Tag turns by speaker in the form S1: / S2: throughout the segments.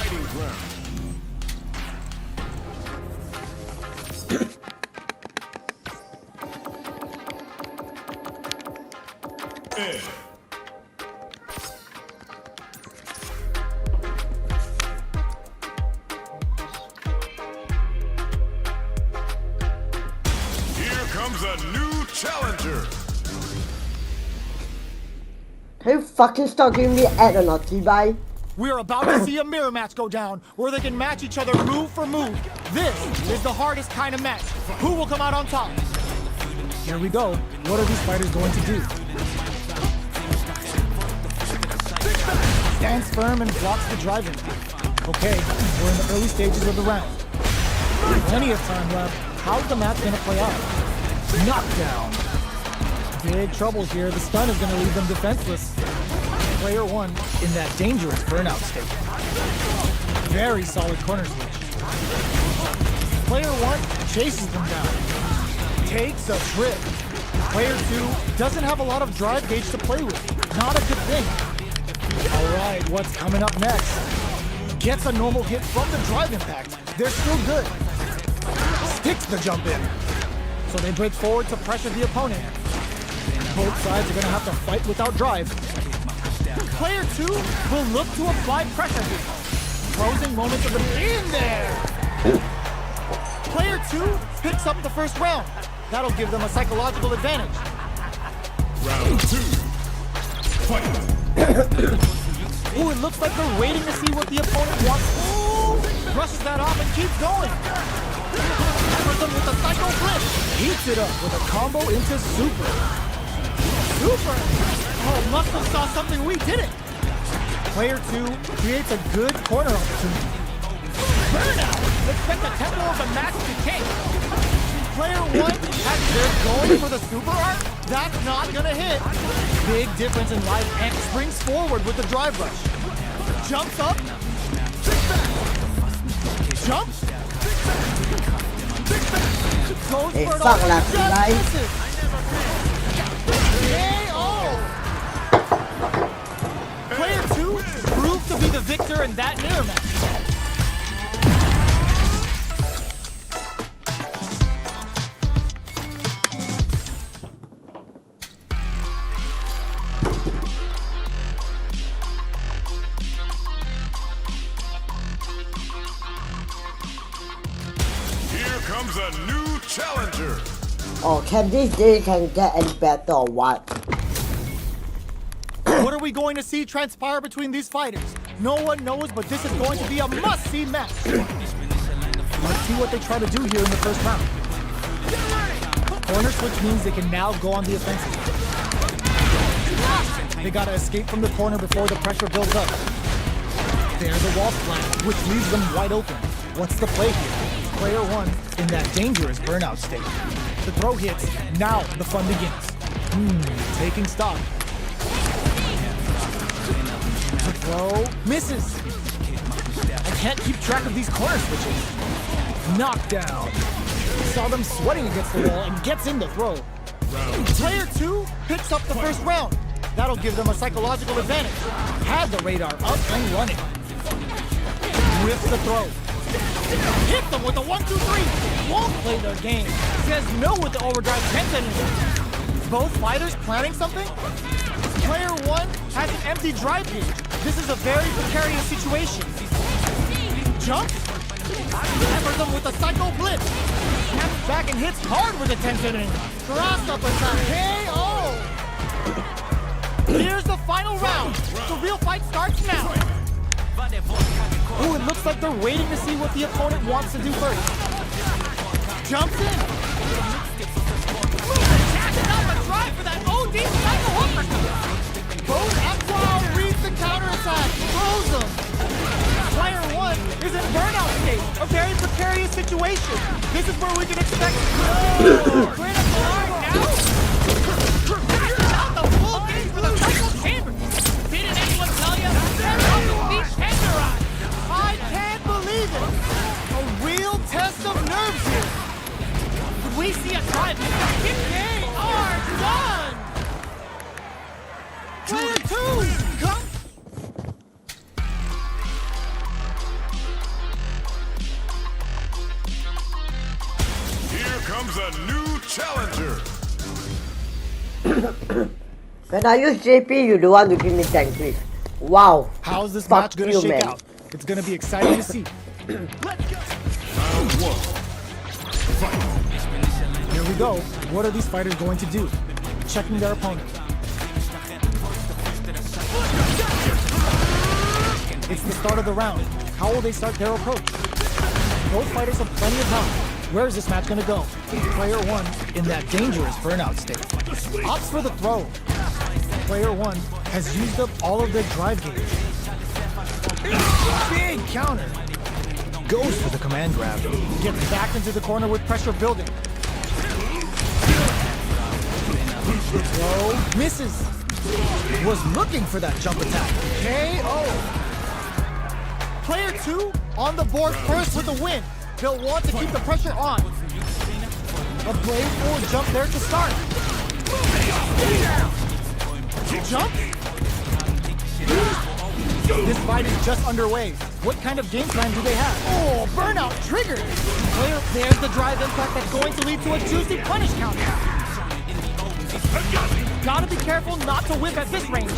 S1: fighting ground. Here comes a new challenger.
S2: Can you fucking start giving me energy, bye?
S3: We're about to see a mirror match go down, where they can match each other move for move. This is the hardest kind of match. Who will come out on top? Here we go. What are these fighters going to do? Stands firm and blocks the driving. Okay, we're in the early stages of the round. Plenty of time left. How's the match gonna play out? Knockdown. Big trouble here. The stun is gonna leave them defenseless. Player one in that dangerous burnout state. Very solid corner switch. Player one chases them down. Takes a trip. Player two doesn't have a lot of drive gauge to play with. Not a good thing. All right, what's coming up next? Gets a normal hit from the drive impact. They're still good. Sticks the jump in. So they break forward to pressure the opponent. Both sides are gonna have to fight without drive. Player two will look to apply pressure here. Closing moments of the in there. Player two picks up the first round. That'll give them a psychological advantage.
S1: Round two. Fight.
S3: Ooh, it looks like they're waiting to see what the opponent wants. Ooh, brushes that off and keeps going. Peppers them with a psycho flip. Heats it up with a combo into super. Super! Oh, must have saw something we didn't. Player two creates a good corner opportunity. Burnout! Expect the tempo of the match to change. Player one has they're going for the super art. That's not gonna hit. Big difference in life and springs forward with the drive rush. Jumps up. Jumps. Goes
S2: Hey,
S3: for it
S2: fuck
S3: all.
S2: that,
S3: Just
S2: guys.
S3: misses. KO! Player two proved to be the victor in that mirror match.
S1: Here comes a new challenger.
S2: Oh, can this day can get any better or what?
S3: What are we going to see transpire between these fighters? No one knows, but this is going to be a must-see match. Let's see what they try to do here in the first round. Corner switch means they can now go on the offensive. They gotta escape from the corner before the pressure builds up. There's a wall splat, which leaves them wide open. What's the play here? Player one in that dangerous burnout state. The throw hits, now the fun begins. Taking stock. The throw misses. I can't keep track of these corner switches. Knockdown. Saw them sweating against the wall and gets in the throw. Player two picks up the first round. That'll give them a psychological advantage. Had the radar up and running. Whips the throw. Hit them with the 1-2-3. Won't play their game. Says no with the overdrive 10 Both fighters planning something? Player one has an empty drive gauge. This is a very precarious situation. Jumps. Peppers them with a psycho blitz. Snaps back and hits hard with a 10 Cross up attack. KO! Here's the final round. The real fight starts now. Ooh, it looks like they're waiting to see what the opponent wants to do first. Jumps in. Catches up a drive for that OD psycho uppercut. Goes up wild, reads the counterattack, throws them. Player one is in burnout state, a very precarious situation. This is where we can expect critical art now. Passes out the full gauge for the psycho chamber. Didn't anyone tell you? They're up to be tenderized. I can't believe it. A real test of nerves here. Could we see a drive? They are done. Player two, come.
S1: comes a new challenger.
S2: When I use JP, you don't want to give me tank, please. Wow.
S3: How's this
S2: Fuck
S3: match gonna
S2: you,
S3: shake
S2: man.
S3: out? It's gonna be exciting to see.
S1: Round one. Fight.
S3: Here we go. What are these fighters going to do? Checking their opponent. It's the start of the round. How will they start their approach? Both fighters have plenty of time. Where is this match gonna go? Player one in that dangerous burnout state opts for the throw. Player one has used up all of their drive gauge. Big counter. Goes for the command grab. Gets back into the corner with pressure building. Throw misses. Was looking for that jump attack. KO. Player two on the board first with the win. They'll want to keep the pressure on. A brave forward jump there to start. Jump. This fight is just underway. What kind of game plan do they have? Oh, burnout triggered. There's the drive impact that's going to lead to a juicy punish counter. Gotta be careful not to whip at this range.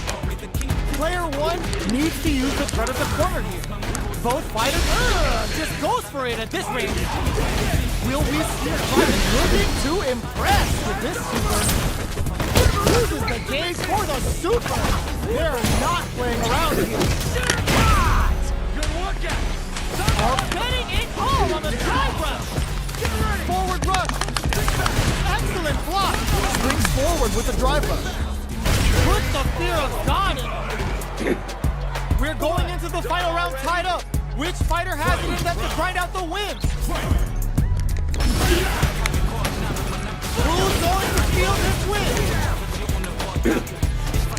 S3: Player one needs to use the threat of the corner here. Both fighters just goes for it at this range. Will we see fighters looking to impress with this super? Uses the gauge for the super. They're not playing around here. Good workout. Are betting it all on the drive rush. Forward rush. Excellent block. Springs forward with the drive rush. Put the fear of God in. We're going into the final round tied up. Which fighter has it in them to grind out the win? Who's going to steal this win?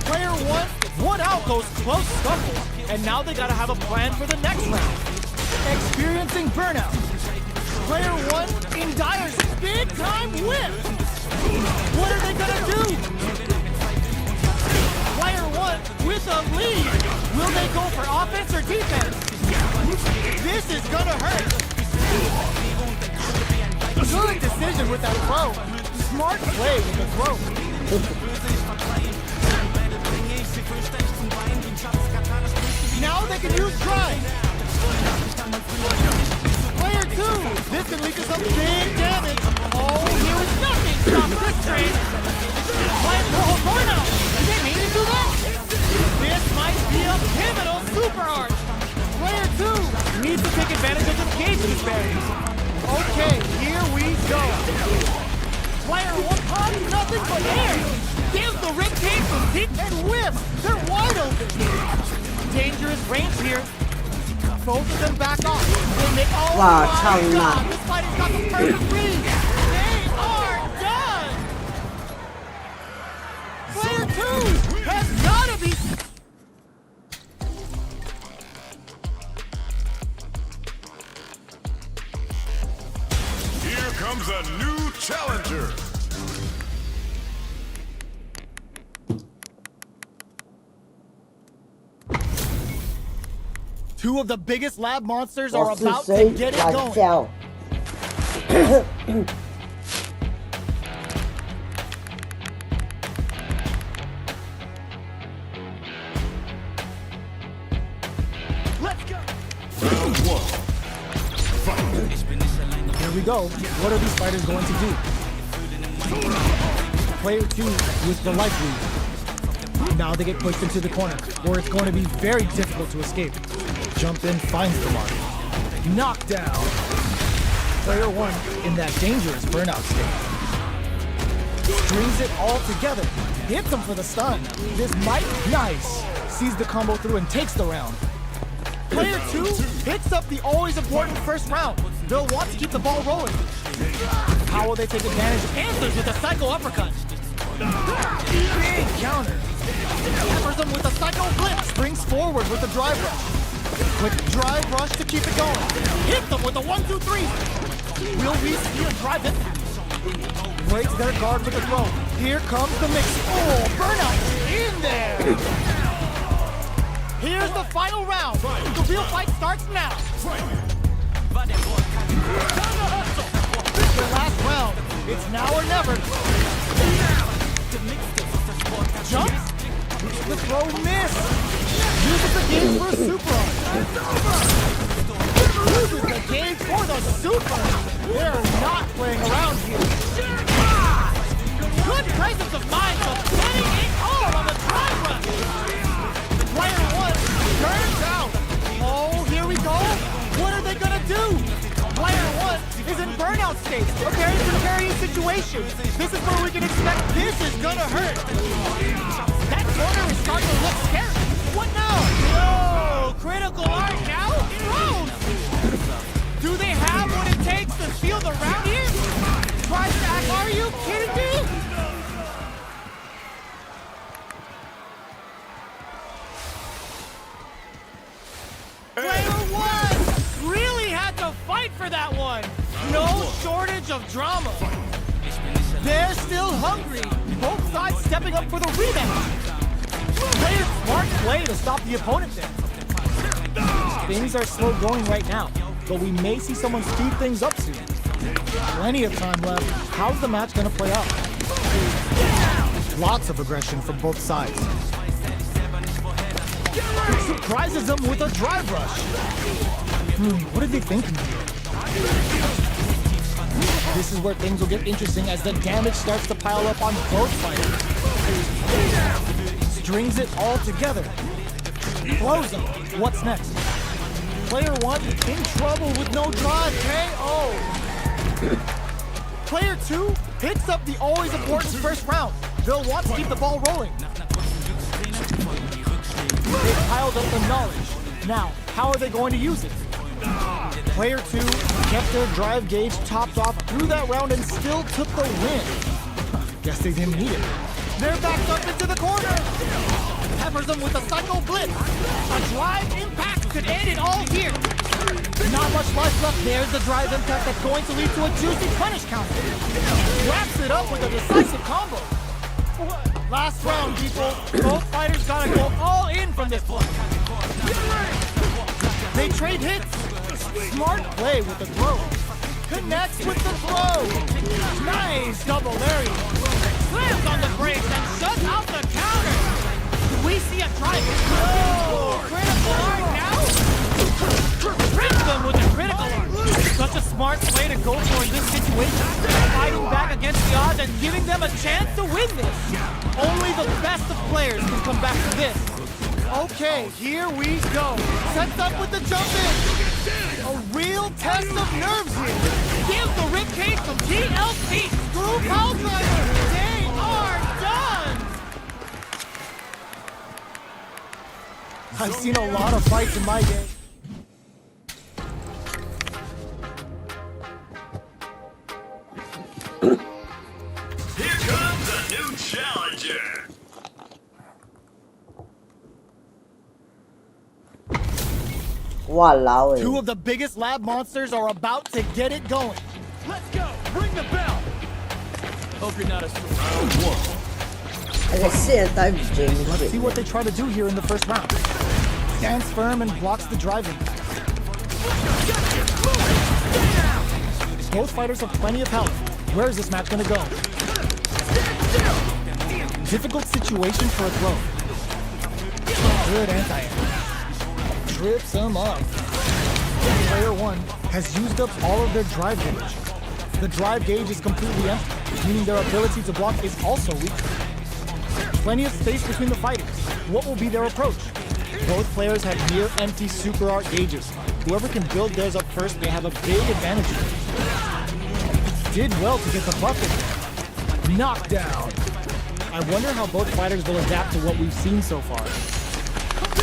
S3: Player one out goes close scuffle. And now they gotta have a plan for the next round. Experiencing burnout. Player one in Dyer's big time whip. What are they gonna do? Player one with a lead. Will they go for offense or defense? This is gonna hurt. Good decision with that throw. Smart play with the throw. Now they can use drive. Player two. This can lead to some big damage. Oh, here is nothing. Stop this train. Player four burnout. Did they mean to do that? This might be a pivotal super arch. Player two needs to take advantage of the gauge disparities. Okay, here we go. Player one pumps nothing but air. Gives the rib cage some hit and whip. They're wide open. Dangerous range here. Both of them back off. They make all
S2: Wow,
S3: my
S2: Chang
S3: God,
S2: Man.
S3: this fight has got the perfect read. They are done. Player two has gotta be.
S1: Here comes a new challenger.
S3: Two of the biggest lab monsters are
S2: What's to
S3: about
S2: say?
S3: to get it
S2: Like
S3: going.
S2: hell.
S3: Let's go.
S1: Round one. Fight.
S3: Here we go. What are these fighters going to do? Player two with the life lead. Now they get pushed into the corner, where it's going to be very difficult to escape. Jump in, finds the mark. Knockdown. Player one in that dangerous burnout state. Strings it all together. Hits him for the stun. This might nice. Sees the combo through and takes the round. Player two picks up the always important first round. They'll want to keep the ball rolling. How will they take advantage? Answers with a psycho uppercut. Big counter. Peppers him with a psycho blitz. Springs forward with a drive rush. Quick drive rush to keep it going. Hit them with a 1-2-3. Will we see a drive impact? Breaks their guard with a throw. Here comes the mix. Oh, burnout in there. Here's the final round. The real fight starts now. The last round. It's now or never. Jumps. The throw miss. Uses the gauge for a super. Uses the gauge for the super. They're not playing around here. Good presence of mind, so getting it all on the drive run. Player 1 turns out. Oh, here we go. What are they gonna do? Player 1 is in burnout state. A very precarious situation. This is where we can expect this is gonna hurt. That corner is starting to look scary. What now? Oh, critical art now? Rose! Do they have what it takes to steal the round here? Tries to act, are you kidding me? Player 1 really had to fight for that one. No shortage of drama. They're still hungry. Both sides stepping up for the rematch. Player smart play to stop the opponent there. Things are slow going right now, but we may see someone speed things up soon. Plenty of time left. How's the match gonna play out? Lots of aggression from both sides. Surprises them with a drive rush. What are they thinking here? This is where things will get interesting as the damage starts to pile up on both fighters. Strings it all together. Blows them. What's next? Player 1 in trouble with no drive. KO. Player 2 picks up the always important first round. They'll want to keep the ball rolling. They piled up the knowledge. Now, how are they going to use it? Player 2 kept their drive gauge topped off through that round and still took the win. Guess they didn't need it. They're backed up into the corner. Peppers them with a psycho blitz. A drive impact could end it all here. Not much life left. There's the drive impact that's going to lead to a juicy punish counter. Wraps it up with a decisive combo. Last round, people. Both fighters gotta go all in from this point. They trade hits. Smart play with the throw. Connects with the throw. Nice double lariat. Slams on the brakes and shuts out the counter. Do we see a drive? Oh, critical art now. Tricks them with a critical art. Such a smart play to go for in this situation. Fighting back against the odds and giving them a chance to win this. Only the best of players can come back from this. Okay, here we go. Sets up with the jump in. A real test of nerves here. Give the ribcage some TLC. Screw pile driver. They are done. I've seen a lot of fights in my day.
S1: Here comes a new challenger.
S2: Walao
S3: Two of the biggest lab monsters are about to get it going.
S1: Let's go. Ring the bell.
S3: Hope you're not a
S1: Round 1.
S3: Let's see what they try to do here in the first round. Stands firm and blocks the driving. Both fighters have plenty of health. Where is this match gonna go? Difficult situation for a throw. Good anti-air. Trips them up. Player 1 has used up all of their drive gauge. The drive gauge is completely empty, meaning their ability to block is also weak. Plenty of space between the fighters. What will be their approach? Both players have near empty super art gauges. Whoever can build theirs up first may have a big advantage here. Did well to get the bucket. Knockdown. I wonder how both fighters will adapt to what we've seen so far.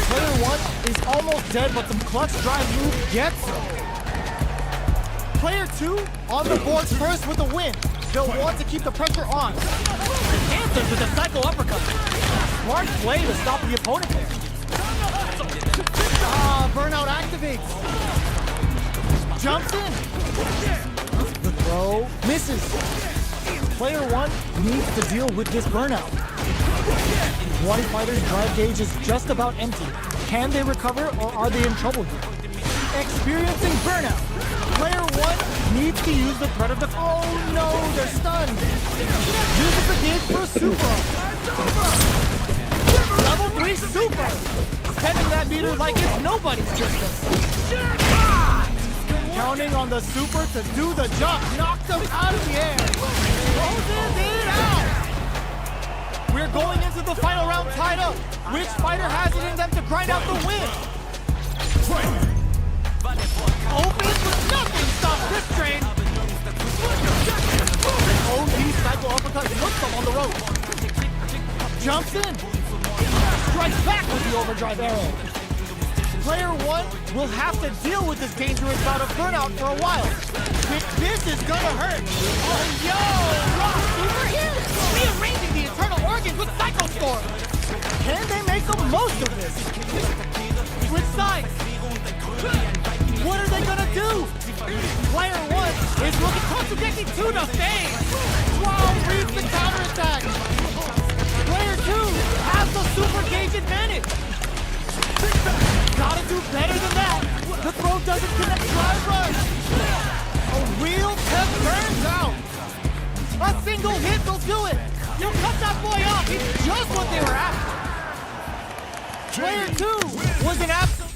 S3: Player 1 is almost dead, but some clutch drive move gets him. Player 2 on the boards first with a win. They'll want to keep the pressure on. Answers with a psycho uppercut. Smart play to stop the opponent there. Burnout activates. Jumps in. The throw misses. Player 1 needs to deal with this burnout. One fighter's drive gauge is just about empty. Can they recover or are they in trouble here? experiencing burnout. Player 1 needs to use the threat of the... Oh no, they're stunned. Uses the gauge for a super. Level 3 super. Spending that meter like it's nobody's business. Counting on the super to do the jump. Knock them out of the air. Closes it out. We're going into the final round tied up. Which fighter has it in them to grind out the win? Opens with nothing stops this train. OD cycle uppercut hooks him on the rope. Jumps in. Strikes back with the overdrive arrow. Player 1 will have to deal with this dangerous bout of burnout for a while. This is gonna hurt. Oh, yo! Rock Super here! Rearranging the internal organs with Psycho Storm. Can they make the most of this? Switch sides. What are they gonna do? Player 1 is looking Totsugeki 2 to fade. Wow, reads the counterattack. Player 2 has the super gauge advantage. Gotta do better than that. The throw doesn't connect drive rush. A real test burns out. A single hit will do it. You'll cut that boy off. He's just what they were after. Player 2 was an absolute...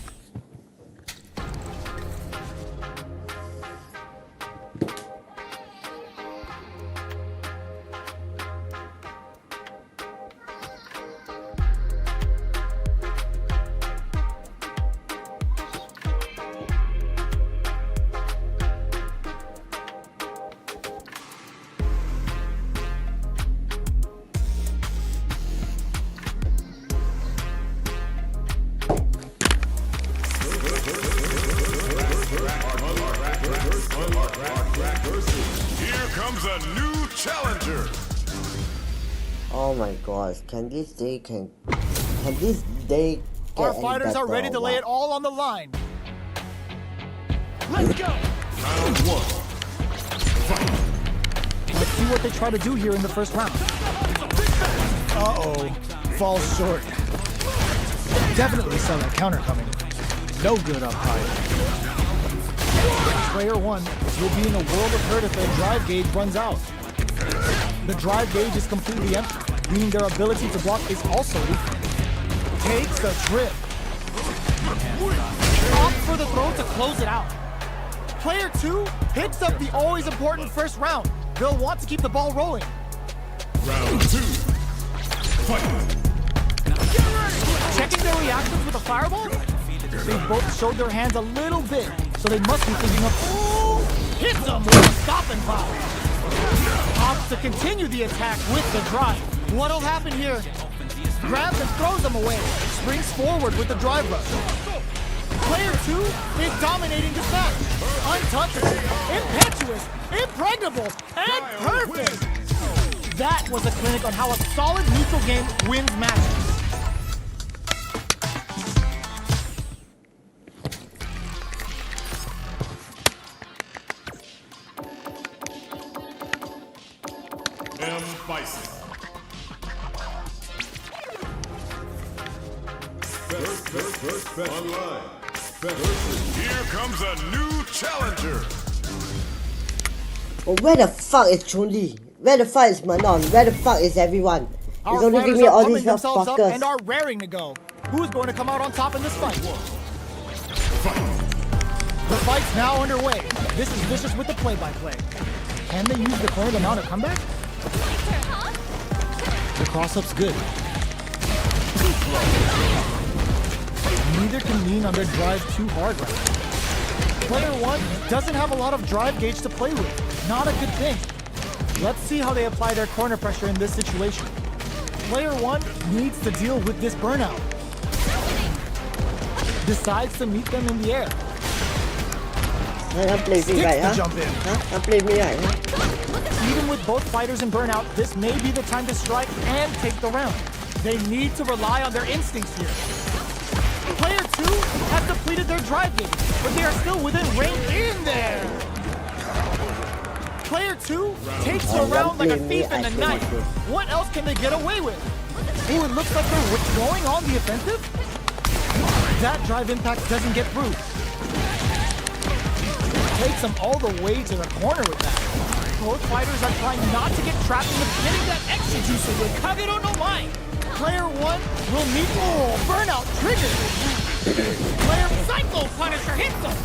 S1: Here comes a new challenger.
S2: Oh my gosh, can this day get
S3: Our
S2: any
S3: fighters are
S2: better
S3: ready to
S2: or
S3: lay it
S2: what?
S3: all on the line.
S1: Let's go. Round 1.
S3: Let's see what they try to do here in the first round. Uh-oh. Falls short. Definitely saw that counter coming. No good up high. Player 1 will be in a world of hurt if their drive gauge runs out. The drive gauge is completely empty, meaning their ability to block is also weak. Takes the trip. Opts for the throw to close it out. Player 2 hits up the always important first round. They'll want to keep the ball rolling.
S1: Round 2. Fight.
S3: Checking their reactions with a fireball? They both showed their hands a little bit, so they must be thinking of, ooh, hits them with a stopping power. Opts to continue the attack with the drive. What'll happen here? Grabs and throws them away. Springs forward with the drive rush. Player 2 is dominating this match. Untouchable, impetuous, impregnable, and perfect. That was a clinic on how a solid neutral game wins matches.
S1: M. Bison. Online. Here comes a new challenger.
S2: Oh, where the fuck is Chun-Li? Where the fuck is Manon? Where the fuck is everyone?
S3: Our
S2: It's only
S3: fighters
S2: give me
S3: are
S2: all
S3: pumping
S2: these
S3: themselves up and
S2: motherfuckers.
S3: are raring to go. Who is going to come out on top in this fight? The fight's now underway. This is Vicious with the play-by-play. Can they use the corner to mount a comeback? The cross-up's good. Neither can lean on their drive too hard right now. Player 1 doesn't have a lot of drive gauge to play with. Not a good thing. Let's see how they apply their corner pressure in this situation. Player 1 needs to deal with this burnout. Decides to meet them in the air.
S2: Don't play me
S3: Sticks
S2: right,
S3: to
S2: huh?
S3: jump in.
S2: Don't play me right, huh?
S3: Even with both fighters in burnout, this may be the time to strike and take the round. They need to rely on their instincts here. Player 2 has depleted their drive gauge, but they are still within range in there. Player 2 takes the round like a thief in the night. What else can they get away with? Ooh, it looks like they're going on the offensive. That drive impact doesn't get through. takes him all the way to the corner with that. Both fighters are trying not to get trapped into getting that execution with Kagero no Mai. Player 1 will meet burnout trigger. Player Psycho Punisher hits him.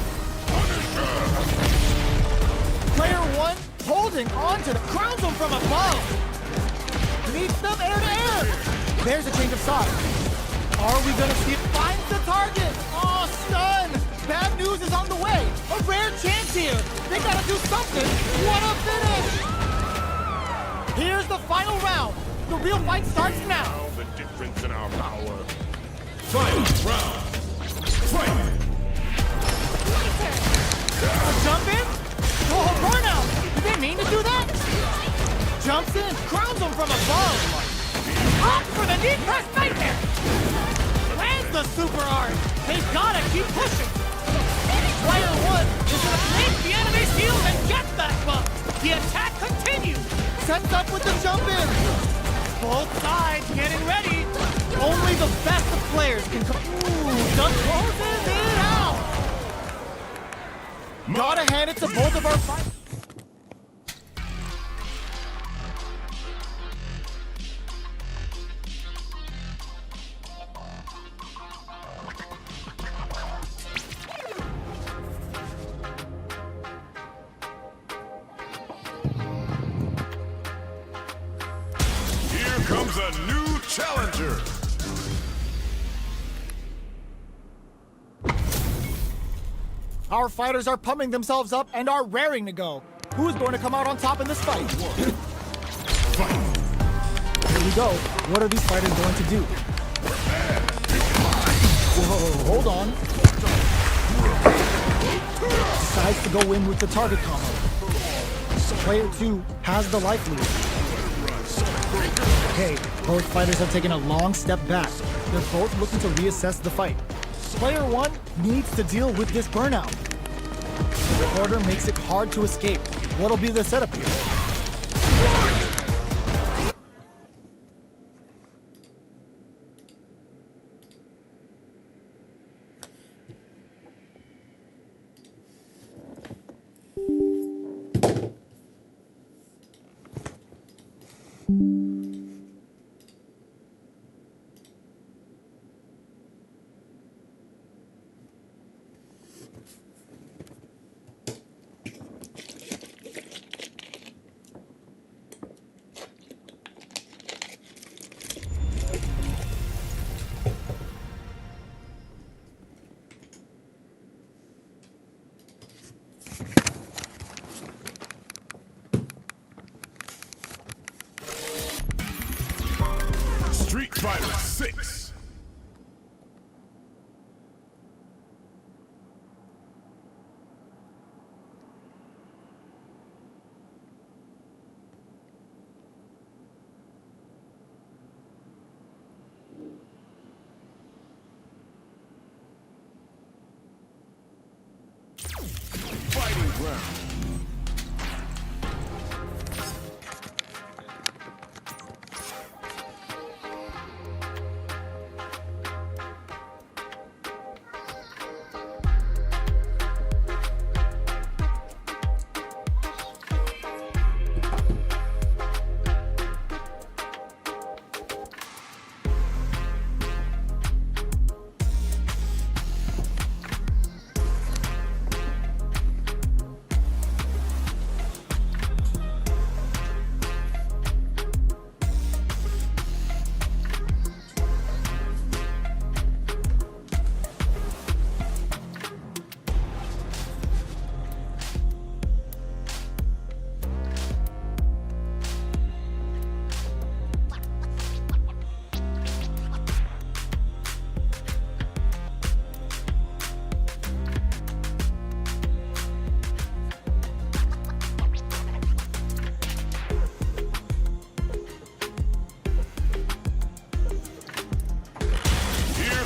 S3: Player 1 holding on to the crowns him from above. Meets them air to air. There's a change of sides. Are we gonna see it finds the target? Oh, stun! Bad news is on the way. A rare chance here. They gotta do something. What a finish! Here's the final round. The real fight starts now.
S1: Now the difference in our power. Final round. Fight!
S3: Jump in? Oh, burnout! Did they mean to do that? Jumps in, crowns him from above. Up for the knee press nightmare! Lands the super art. They gotta keep pushing. Player 1 is gonna break the enemy shield and get that buff. The attack continues. Sets up with the jump in. Both sides getting ready. Only the best of players can come. Ooh, just closes it out. Gotta hand it to both of our fighters.
S1: Here comes a new challenger.
S3: Our fighters are pumping themselves up and are raring to go. Who's going to come out on top in this fight? Here we go. What are these fighters going to do? Whoa, hold on. Decides to go in with the target combo. Player 2 has the life lead. Okay, both fighters have taken a long step back. They're both looking to reassess the fight. Player 1 needs to deal with this burnout. The recorder makes it hard to escape. What'll be the setup here?
S1: Street Fighter 6. Fighting ground.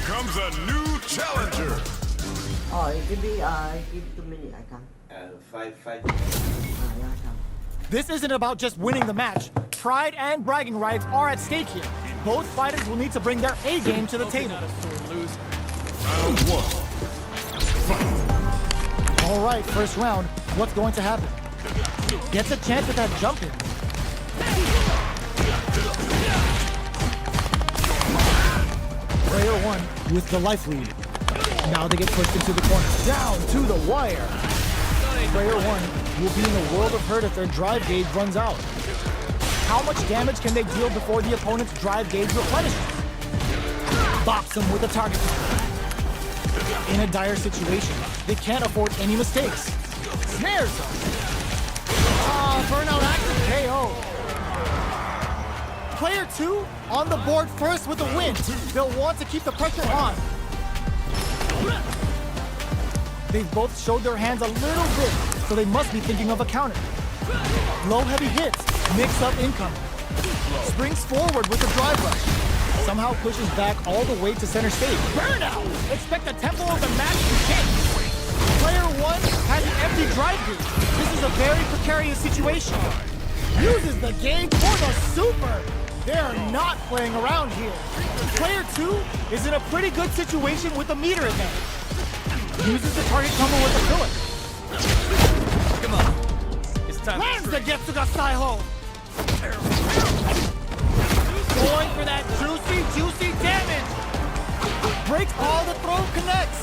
S1: Comes a new challenger.
S2: Oh, give me, give 2 minutes, I come.
S4: Five.
S2: Yeah, I come.
S3: This isn't about just winning the match. Pride and bragging rights are at stake here. Both fighters will need to bring their A game to the table.
S1: Round 1. Fight.
S3: All right, first round. what's going to happen. Gets a chance at that jump in. Player 1 with the life lead. Now they get pushed into the corner. Down to the wire. Player 1 will be in a world of hurt if their drive gauge runs out. How much damage can they deal before the opponent's drive gauge replenishes? Bops them with a target. In a dire situation, they can't afford any mistakes. Snares them. Burnout active KO. Player 2 on the board first with a win. They'll want to keep the pressure on. They've both showed their hands a little bit, so they must be thinking of a counter. Low heavy hits, mix up income. Springs forward with a drive rush. Somehow pushes back all the way to center stage. Burnout! Expect the tempo of the match to change. Player 1 has an empty drive gauge. This is a very precarious situation. Uses the gauge for the super. They're not playing around here. Player 2 is in a pretty good situation with the meter advantage. Uses the target combo with the pillar.
S4: Come on. It's time.
S3: Lands the Getsuga Saiho. Going for that juicy damage. Breaks all the throw, connects.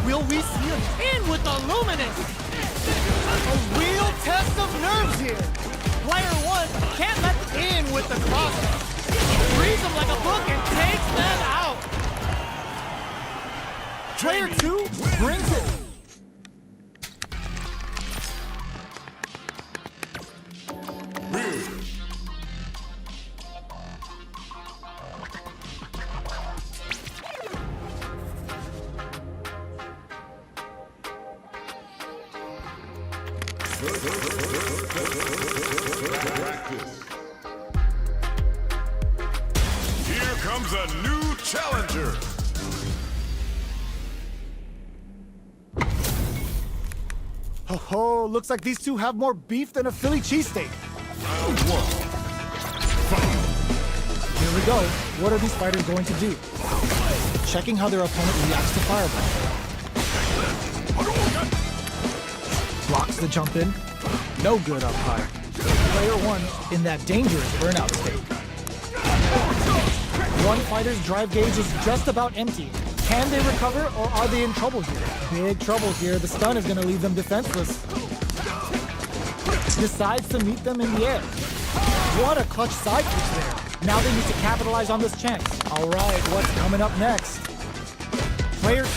S3: Will we see him in with the Luminous? A real test of nerves here. Player 1 can't let in with the cross. Reads them like a book and takes them out. Player 2 brings it.
S1: Here comes a new challenger.
S3: Oh, looks like these two have more beef than a Philly cheesesteak.
S1: Round 1. Fight.
S3: Here we go. What are these fighters going to do? Checking how their opponent reacts to Fireball. Blocks the jump in. No good up high. Player 1 in that dangerous burnout state. One fighter's drive gauge is just about empty. Can they recover, or are they in trouble here? Big trouble here. The stun is going to leave them defenseless. Decides to meet them in the air. What a clutch side kick there. Now they need to capitalize on this chance. All right, what's coming up next? Player 2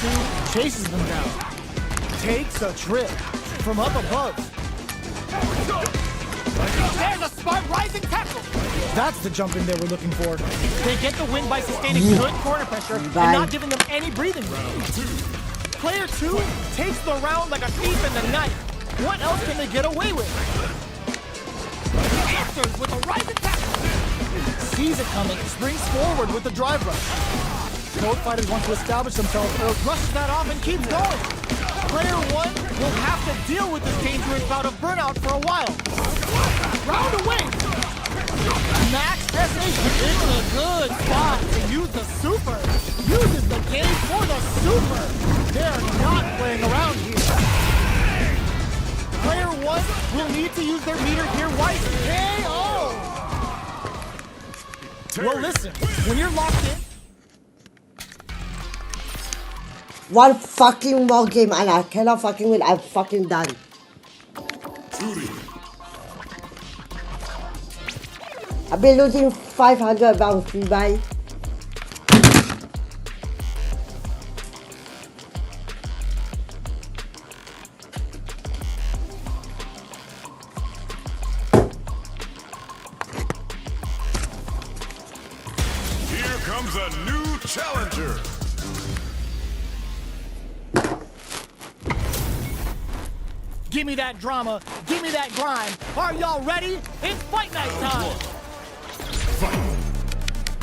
S3: chases them down. Takes a trip from up above. There's a smart rising tackle. That's the jump in they were looking for. They get the win by sustaining good corner pressure and not giving them any breathing room. Player 2 takes the round like a thief in the night. What else can they get away with? He answers with a rising tackle. Sees it coming, springs forward with the drive rush. Both fighters want to establish themselves, or rushes that off and keeps going. Player 1 will have to deal with this dangerous bout of burnout for a while. Round away. Max SH in a good spot to use the super. Uses the gauge for the super. They're not playing around here. Player 1 will need to use their meter here wisely. KO! Well, listen, when you're locked in,
S2: One fucking more game and I cannot fucking win. I'm fucking done. I've been losing 500 rounds. Bye.
S1: Here comes a new challenger.
S3: give me that drama, give me that grind. Are y'all ready? It's fight night time.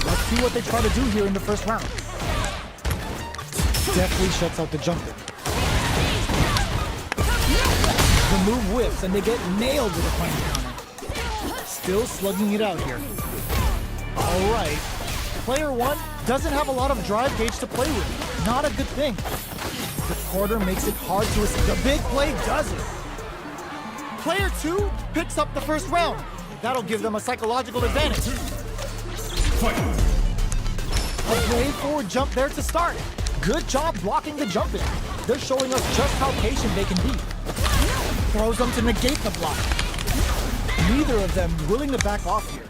S3: Let's see what they try to do here in the first round. Definitely shuts out the jumper. The move whips and they get nailed with a punch counter. Still slugging it out here. All right. Player one doesn't have a lot of drive gauge to play with. Not a good thing. The quarter makes it hard to escape. The big play does it. Player 2 picks up the first round. That'll give them a psychological advantage. A great forward jump there to start. Good job blocking the jump in. They're showing us just how patient they can be. Throws them to negate the block. Neither of them willing to back off here.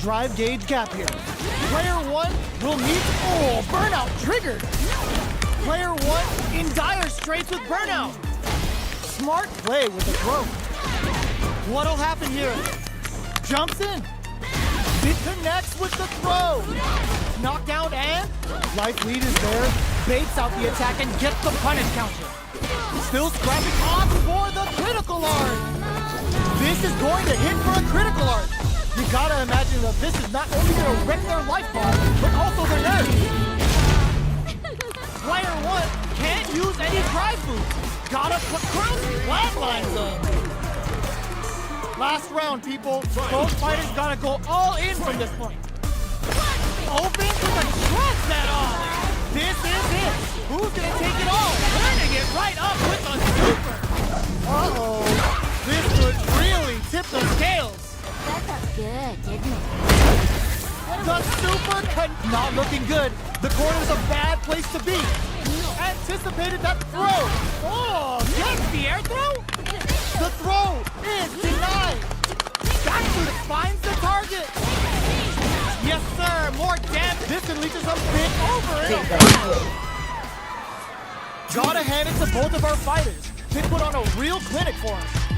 S3: Drive gauge gap here. Player 1 will need... Oh, burnout triggered. Player 1 in dire straits with burnout. Smart play with the throw. What'll happen here? Jumps in. It connects with the throw. Knockdown and life lead is there. Baits out the attack and gets the punish counter. Still scrapping on for the critical art. This is going to hit for a critical art. You gotta imagine that this is not only gonna wreck their life bar, but also their nerves. Player 1 can't use any drive moves. Gotta put cross flatlines on. Last round, people. Both fighters gotta go all in from this point. Open to the shreds that off. This is it. Who's gonna take it all? Turning it right up with a super. Uh-oh. This could really tip the scales.
S5: That felt good, didn't it?
S3: The super not looking good. The corner's a bad place to be. Anticipated that throw. Oh, gets the air throw? The throw is denied. Actually finds the target. Yes, sir. More damage. This can lead to some big over. Gotta hand it to both of our fighters. They put on a real clinic for us.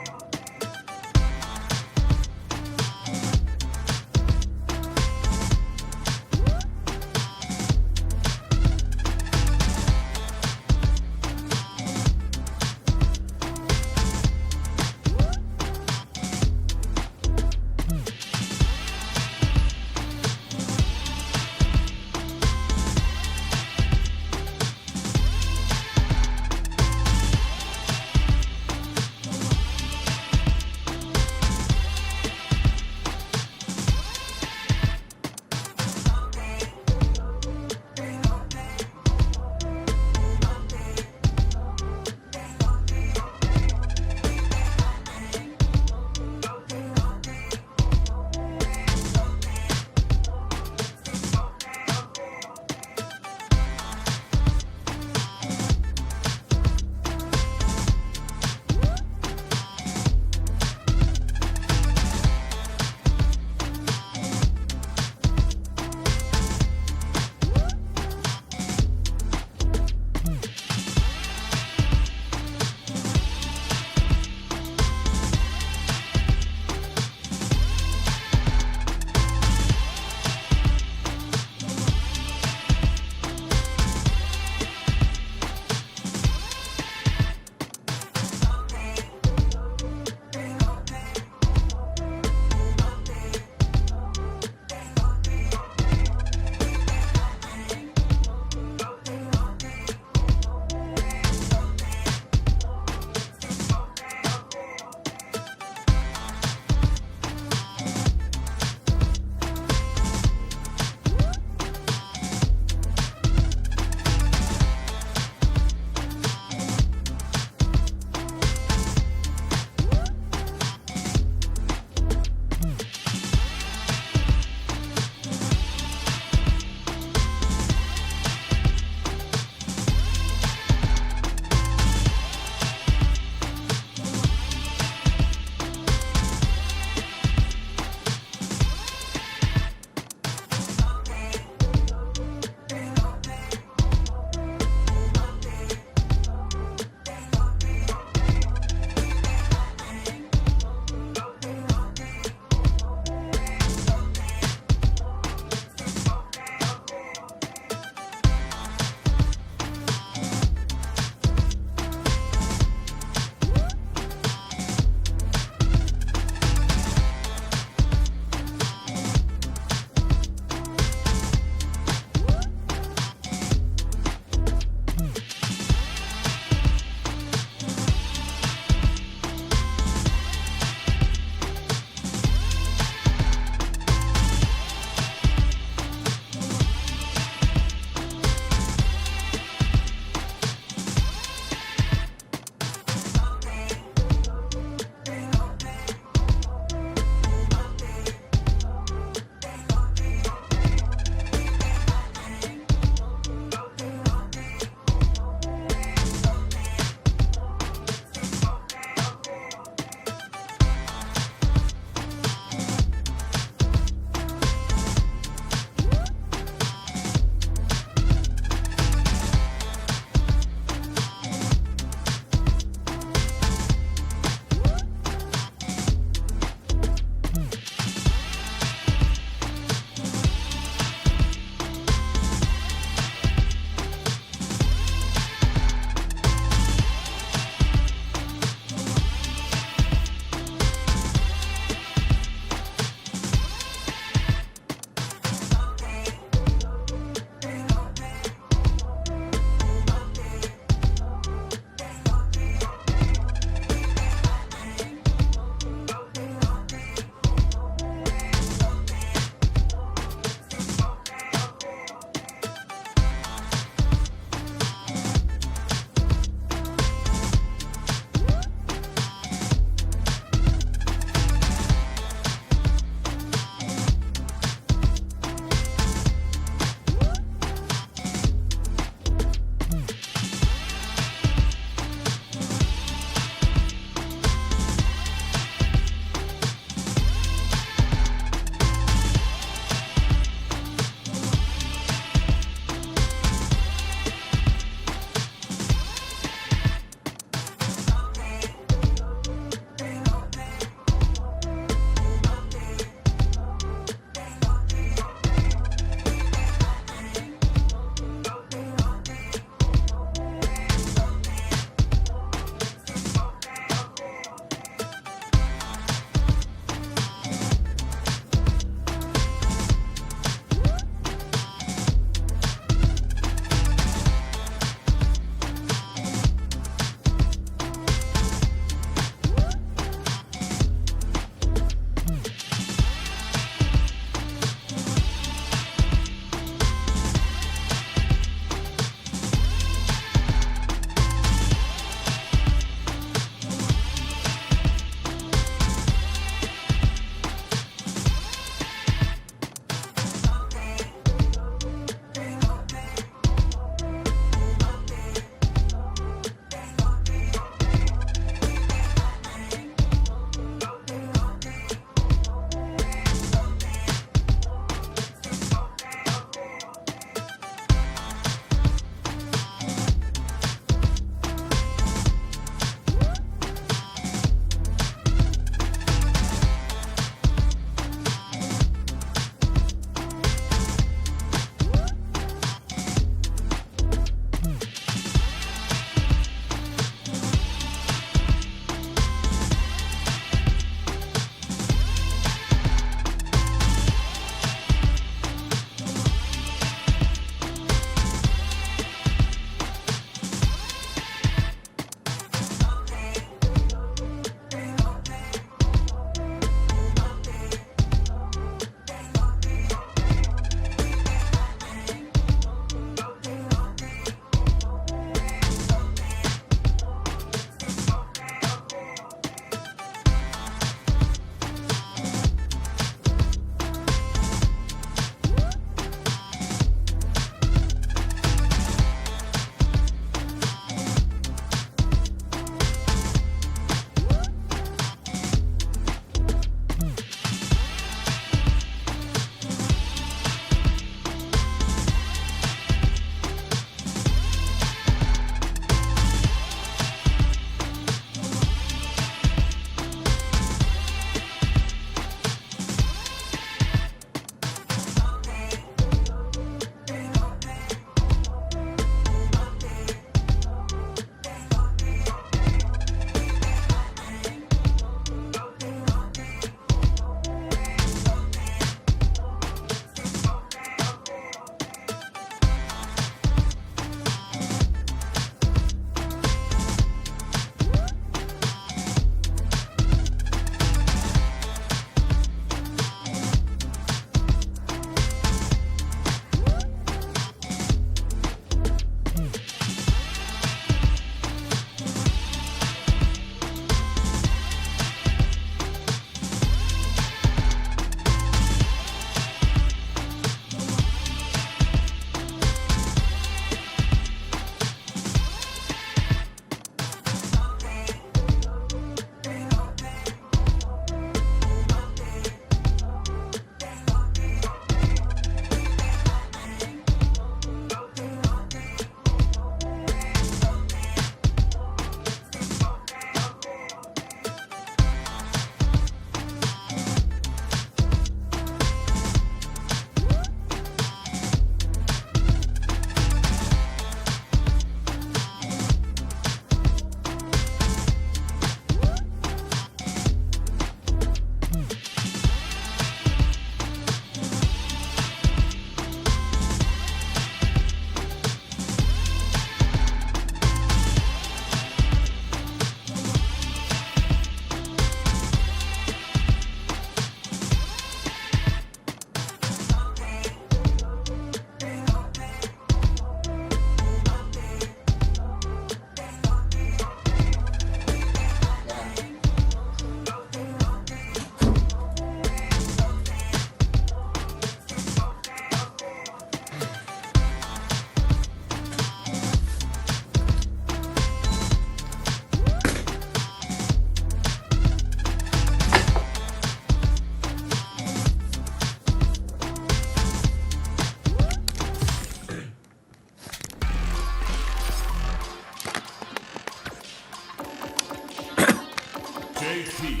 S1: JP.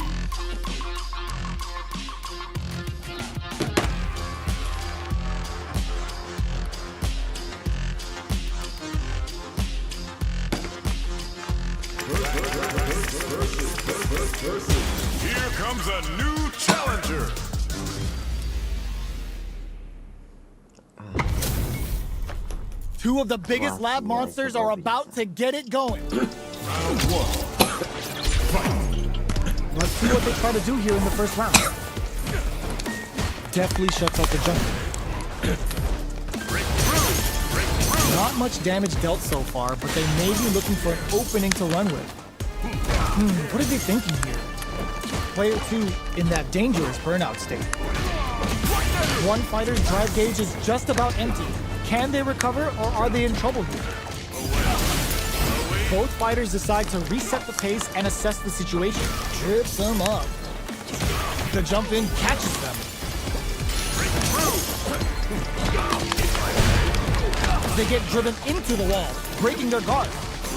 S1: Here comes a new challenger.
S3: Two of the biggest lab monsters are about to get it going. Let's see what they try to do here in the first round. Deftly shuts out the jump. Not much damage dealt so far, but they may be looking for an opening to run with. What are they thinking here? Player 2 in that dangerous burnout state. One fighter's drive gauge is just about empty. Can they recover, or are they in trouble here? Both fighters decide to reset the pace and assess the situation. Trips them up. The jump in catches them. They get driven into the wall, breaking their guard.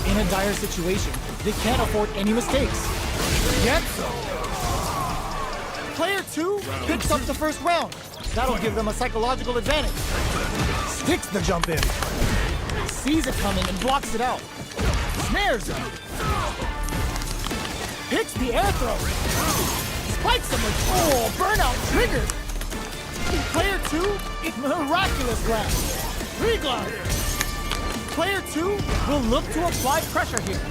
S3: In a dire situation, they can't afford any mistakes. Yet so. Player 2 picks up the first round. That'll give them a psychological advantage. Sticks the jump in. Sees it coming and blocks it out. Snares him. Picks the air throw. Spikes him with burnout triggered. Player 2, miraculous grab. Reglide. Player 2 will look to apply pressure here.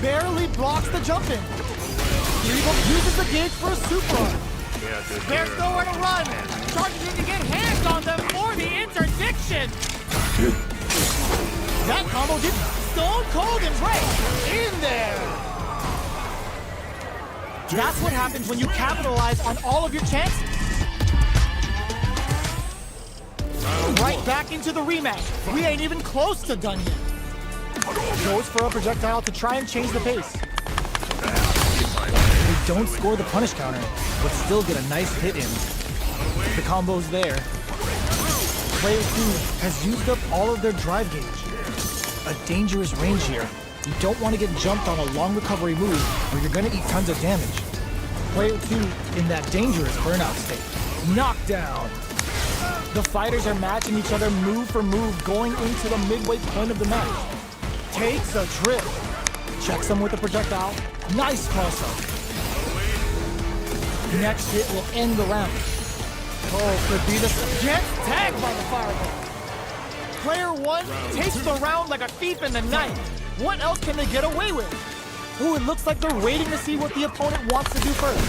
S3: Barely blocks the jump in. Regal uses the gauge for a super arm. There's nowhere to run. Charges in to get hands on them for the interdiction. That combo did stone cold embrace in there. That's what happens when you capitalize on all of your chances. Right back into the rematch. We ain't even close to done yet. Goes for a projectile to try and change the pace. They don't score the punish counter, but still get a nice hit in. The combo's there. Player 2 has used up all of their drive gauge. A dangerous range here. You don't want to get jumped on a long recovery move, or you're going to eat tons of damage. Player 2 in that dangerous burnout state. Knockdown. The fighters are matching each other move for move going into the midway point of the match. Takes a trip. Checks him with a projectile. Nice toss-up. Next hit will end the round. Oh, could be the... Gets tagged by the fireball. Player 1 takes the round like a thief in the night. What else can they get away with? Ooh, it looks like they're waiting to see what the opponent wants to do first.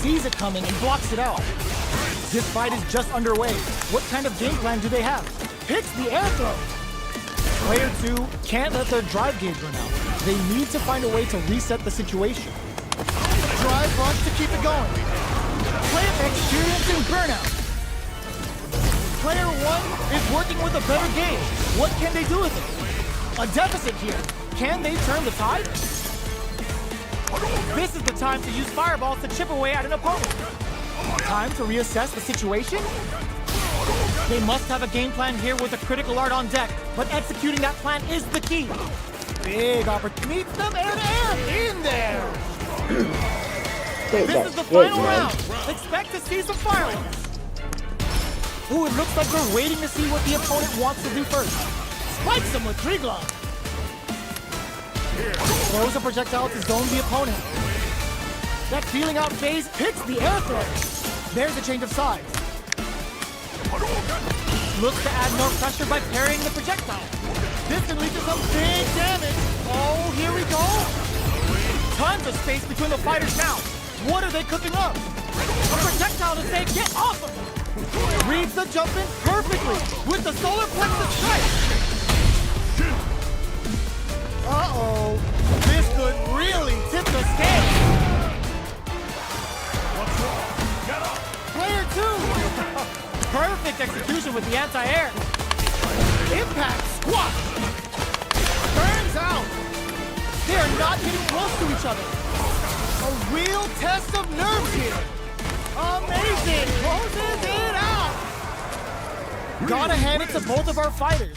S3: Sees it coming and blocks it out. This fight is just underway. What kind of game plan do they have? Picks the air throw. Player 2 can't let their drive gauge run out. They need to find a way to reset the situation. Drive runs to keep it going. Player experiencing burnout. Player 1 is working with a better gauge. What can they do with it? A deficit here. Can they turn the tide? This is the time to use fireballs to chip away at an opponent. Time to reassess the situation? They must have a game plan here with a critical art on deck, but executing that plan is the key. Big opportunity. Meets them air to air in there. This is the final round. Expect to see some fireworks. Ooh, it looks like they're waiting to see what the opponent wants to do first. Spikes him with Tree Glove. Throws a projectile to zone the opponent. That feeling out phase picks the air throw. There's a change of sides. Looks to add more pressure by parrying the projectile. This can lead to some big damage. Oh, here we go. Tons of space between the fighters now. What are they cooking up? A projectile to say, get off of him. Reads the jump in perfectly with the solar plexus strike. Uh-oh. This could really tip the scale. Player 2. Perfect execution with the anti-air. Impact squat. Burns out. They are not getting close to each other. A real test of nerves here. Amazing. Closes it out. Gotta hand it to both of our fighters.